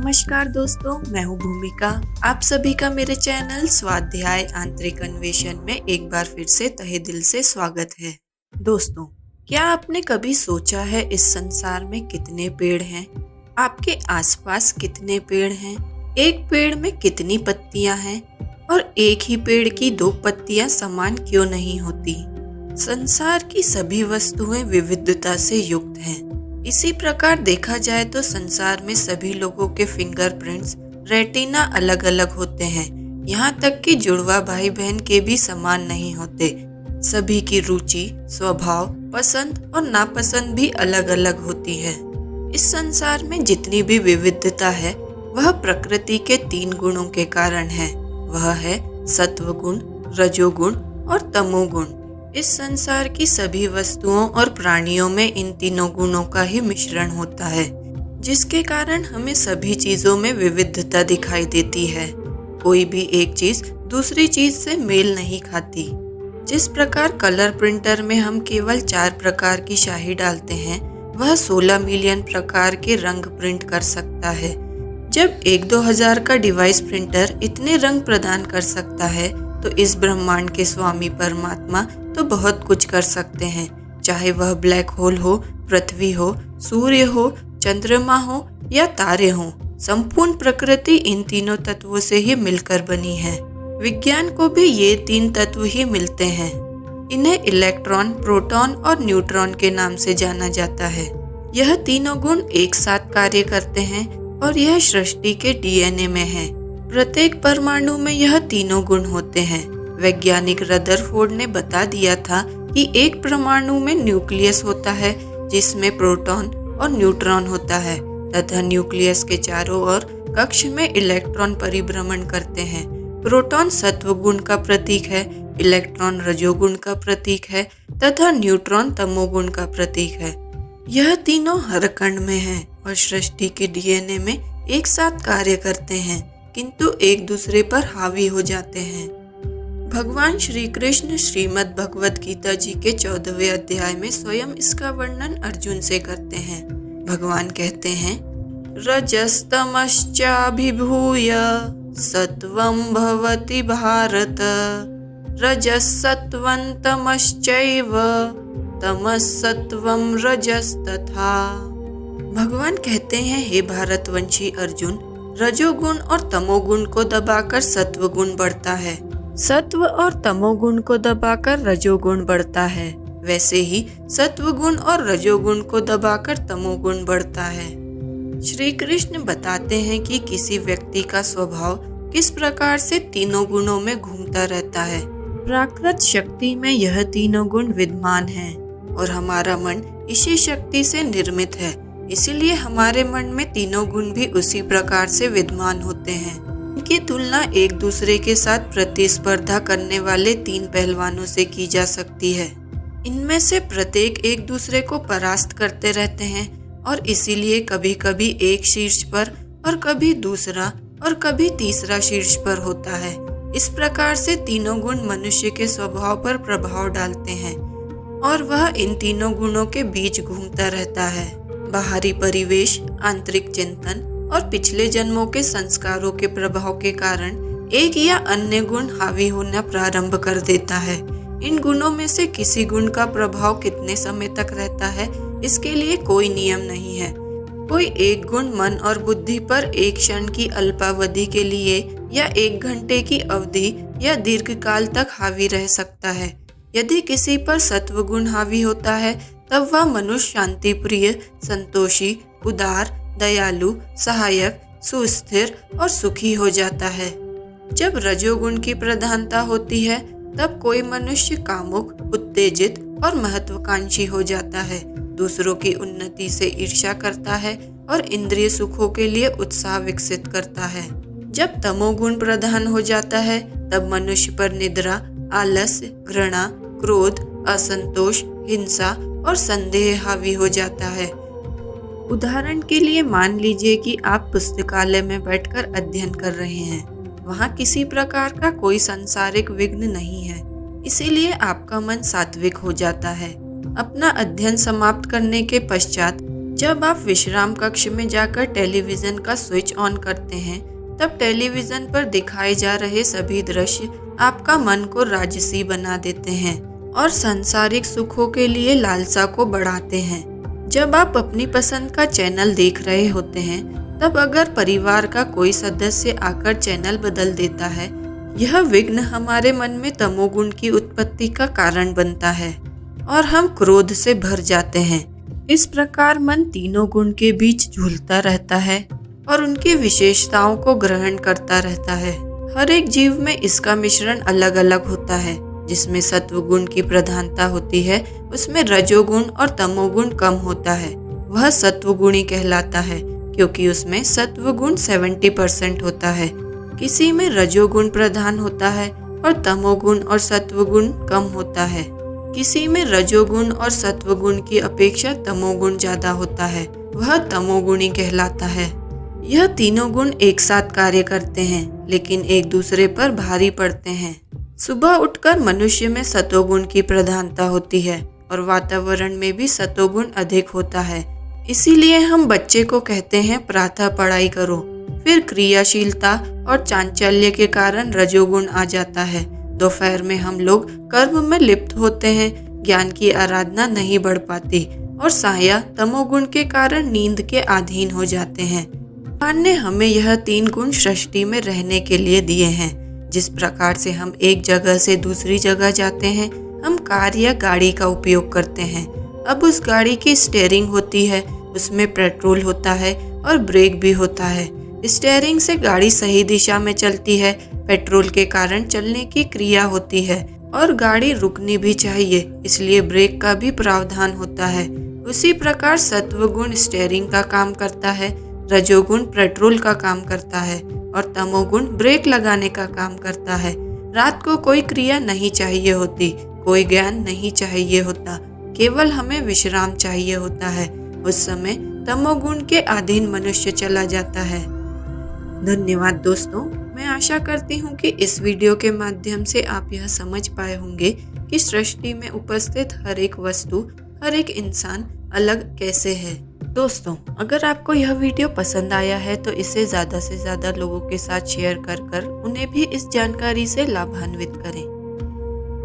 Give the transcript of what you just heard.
नमस्कार दोस्तों, मैं हूँ भूमिका। आप सभी का मेरे चैनल स्वाध्याय आंतरिक अन्वेषण में एक बार फिर से तहे दिल से स्वागत है। दोस्तों, क्या आपने कभी सोचा है इस संसार में कितने पेड़ हैं? आपके आसपास कितने पेड़ हैं? एक पेड़ में कितनी पत्तियां हैं? और एक ही पेड़ की दो पत्तियां समान क्यों नहीं होती? संसार की सभी वस्तुएं विविधता से युक्त हैं। इसी प्रकार देखा जाए तो संसार में सभी लोगों के फिंगरप्रिंट्स, रेटिना अलग अलग होते हैं। यहाँ तक कि जुड़वा भाई बहन के भी समान नहीं होते। सभी की रुचि, स्वभाव, पसंद और नापसंद भी अलग अलग होती है। इस संसार में जितनी भी विविधता है वह प्रकृति के 3 गुणों के कारण है। वह है सत्व गुण, रजोगुण और तमोगुण। इस संसार की सभी वस्तुओं और प्राणियों में इन तीनों गुणों का ही मिश्रण होता है, जिसके कारण हमें सभी चीजों में विविधता दिखाई देती है। कोई भी एक चीज दूसरी चीज से मेल नहीं खाती। जिस प्रकार कलर प्रिंटर में हम केवल 4 प्रकार की स्याही डालते हैं, वह 16 मिलियन प्रकार के रंग प्रिंट कर सकता है। जब 1-2 का डिवाइस प्रिंटर इतने रंग प्रदान कर सकता है, तो इस ब्रह्मांड के स्वामी परमात्मा तो बहुत कुछ कर सकते हैं। चाहे वह ब्लैक होल हो, पृथ्वी हो, सूर्य हो, चंद्रमा हो या तारे हो, संपूर्ण प्रकृति इन तीनों तत्वों से ही मिलकर बनी है। विज्ञान को भी ये 3 तत्व ही मिलते हैं। इन्हें इलेक्ट्रॉन, प्रोटॉन और न्यूट्रॉन के नाम से जाना जाता है। यह तीनों गुण एक साथ कार्य करते हैं और यह सृष्टि के डीएनए में है। प्रत्येक परमाणु में यह तीनों गुण होते हैं। वैज्ञानिक रदरफोर्ड ने बता दिया था कि एक परमाणु में न्यूक्लियस होता है, जिसमें प्रोटॉन और न्यूट्रॉन होता है, तथा न्यूक्लियस के चारों ओर कक्ष में इलेक्ट्रॉन परिभ्रमण करते हैं। प्रोटॉन सत्व गुण का प्रतीक है, इलेक्ट्रॉन रजोगुण का प्रतीक है तथा न्यूट्रॉन तमोगुण का प्रतीक है। यह तीनों हर कण में है और सृष्टि के डीएनए में एक साथ कार्य करते हैं, किंतु एक दूसरे पर हावी हो जाते हैं। भगवान श्री कृष्ण श्रीमद् भगवत गीता जी के 14वें अध्याय में स्वयं इसका वर्णन अर्जुन से करते हैं। भगवान कहते हैं, रजस्तमश्चाभिभूय सत्वं भवति भारत, रजसत्वं तमश्चैव तमसत्वं रजस्तथा। भगवान कहते हैं, हे भारतवंशी अर्जुन, रजोगुण और तमोगुण को दबाकर सत्व गुण बढ़ता है, सत्व और तमोगुण को दबाकर रजोगुण बढ़ता है। वैसे ही सत्व गुण और रजोगुण को दबाकर तमोगुण बढ़ता है। श्री कृष्ण बताते हैं कि किसी व्यक्ति का स्वभाव किस प्रकार से तीनों गुणों में घूमता रहता है। प्राकृत शक्ति में यह तीनों गुण विद्यमान हैं और हमारा मन इसी शक्ति से निर्मित है। इसीलिए हमारे मन में तीनों गुण भी उसी प्रकार से विद्यमान होते हैं। इनकी तुलना एक दूसरे के साथ प्रतिस्पर्धा करने वाले 3 पहलवानों से की जा सकती है। इनमें से प्रत्येक एक दूसरे को परास्त करते रहते हैं और इसीलिए कभी कभी एक शीर्ष पर और कभी दूसरा और कभी तीसरा शीर्ष पर होता है। इस प्रकार से तीनों गुण मनुष्य के स्वभाव पर प्रभाव डालते हैं और वह इन तीनों गुणों के बीच घूमता रहता है। बाहरी परिवेश, आंतरिक चिंतन और पिछले जन्मों के संस्कारों के प्रभाव के कारण एक या अन्य गुण हावी होना प्रारंभ कर देता है। इन गुणों में से किसी गुण का प्रभाव कितने समय तक रहता है, इसके लिए कोई नियम नहीं है। कोई एक गुण मन और बुद्धि पर एक क्षण की अल्पावधि के लिए या 1 घंटे की अवधि या दीर्घ काल तक हावी रह सकता है। यदि किसी पर सत्व गुण हावी होता है, तब वह मनुष्य शांति प्रिय, संतोषी, उदार, दयालु, सहायक, सुस्थिर और सुखी हो जाता है। जब रजोगुण की प्रधानता होती है, तब कोई मनुष्य कामुक, उत्तेजित और महत्वाकांक्षी हो जाता है, दूसरों की उन्नति से ईर्ष्या करता है और इंद्रिय सुखों के लिए उत्साह विकसित करता है। जब तमोगुण प्रधान हो जाता है, तब मनुष्य पर निद्रा, आलस्य, घृणा, क्रोध, असंतोष, हिंसा और संदेह हावी हो जाता है। उदाहरण के लिए मान लीजिए कि आप पुस्तकालय में बैठकर अध्ययन कर रहे हैं। वहाँ किसी प्रकार का कोई सांसारिक विघ्न नहीं है, इसीलिए आपका मन सात्विक हो जाता है। अपना अध्ययन समाप्त करने के पश्चात जब आप विश्राम कक्ष में जाकर टेलीविजन का स्विच ऑन करते हैं, तब टेलीविजन पर दिखाए जा रहे सभी दृश्य आपका मन को राजसी बना देते हैं और सांसारिक सुखों के लिए लालसा को बढ़ाते हैं। जब आप अपनी पसंद का चैनल देख रहे होते हैं, तब अगर परिवार का कोई सदस्य आकर चैनल बदल देता है, यह विघ्न हमारे मन में तमोगुण की उत्पत्ति का कारण बनता है और हम क्रोध से भर जाते हैं। इस प्रकार मन तीनों गुण के बीच झूलता रहता है और उनकी विशेषताओं को ग्रहण करता रहता है। हर एक जीव में इसका मिश्रण अलग अलग होता है। जिसमें सत्व गुण की प्रधानता होती है, उसमें रजोगुण और तमोगुण कम होता है। वह सत्व गुणी कहलाता है, क्योंकि उसमें सत्व गुण 70% होता है। किसी में रजोगुण प्रधान होता है और तमोगुण और सत्व गुण कम होता है। किसी में रजोगुण और सत्वगुण की अपेक्षा तमोगुण ज्यादा होता है, वह तमोगुणी कहलाता है। यह तीनों गुण एक साथ कार्य करते हैं, लेकिन एक दूसरे पर भारी पड़ते हैं। सुबह उठकर मनुष्य में सतोगुण की प्रधानता होती है और वातावरण में भी सतोगुण अधिक होता है। इसीलिए हम बच्चे को कहते हैं प्रातः पढ़ाई करो, फिर क्रियाशीलता और चांचल्य के कारण रजोगुण आ जाता है। दोपहर में हम लोग कर्म में लिप्त होते हैं, ज्ञान की आराधना नहीं बढ़ पाती और साया तमोगुण के कारण नींद के अधीन हो जाते हैं। भगवान ने हमें यह 3 गुण सृष्टि में रहने के लिए दिए हैं। जिस प्रकार से हम एक जगह से दूसरी जगह जाते हैं, हम कार या गाड़ी का उपयोग करते हैं। अब उस गाड़ी की स्टीयरिंग होती है, उसमें पेट्रोल होता है और ब्रेक भी होता है। स्टीयरिंग से गाड़ी सही दिशा में चलती है, पेट्रोल के कारण चलने की क्रिया होती है और गाड़ी रुकनी भी चाहिए, इसलिए ब्रेक का भी प्रावधान होता है। उसी प्रकार सत्वगुण स्टीयरिंग का काम करता है, रजोगुण पेट्रोल का काम करता है और तमोगुण ब्रेक लगाने का काम करता है। रात को कोई क्रिया नहीं चाहिए होती, कोई ज्ञान नहीं चाहिए होता, केवल हमें विश्राम चाहिए होता है। उस समय तमोगुण के अधीन मनुष्य चला जाता है। धन्यवाद दोस्तों। मैं आशा करती हूँ कि इस वीडियो के माध्यम से आप यह समझ पाए होंगे कि सृष्टि में उपस्थित हर एक वस्तु, हर एक इंसान अलग कैसे है। दोस्तों, अगर आपको यह वीडियो पसंद आया है तो इसे ज़्यादा से ज़्यादा लोगों के साथ शेयर कर उन्हें भी इस जानकारी से लाभान्वित करें।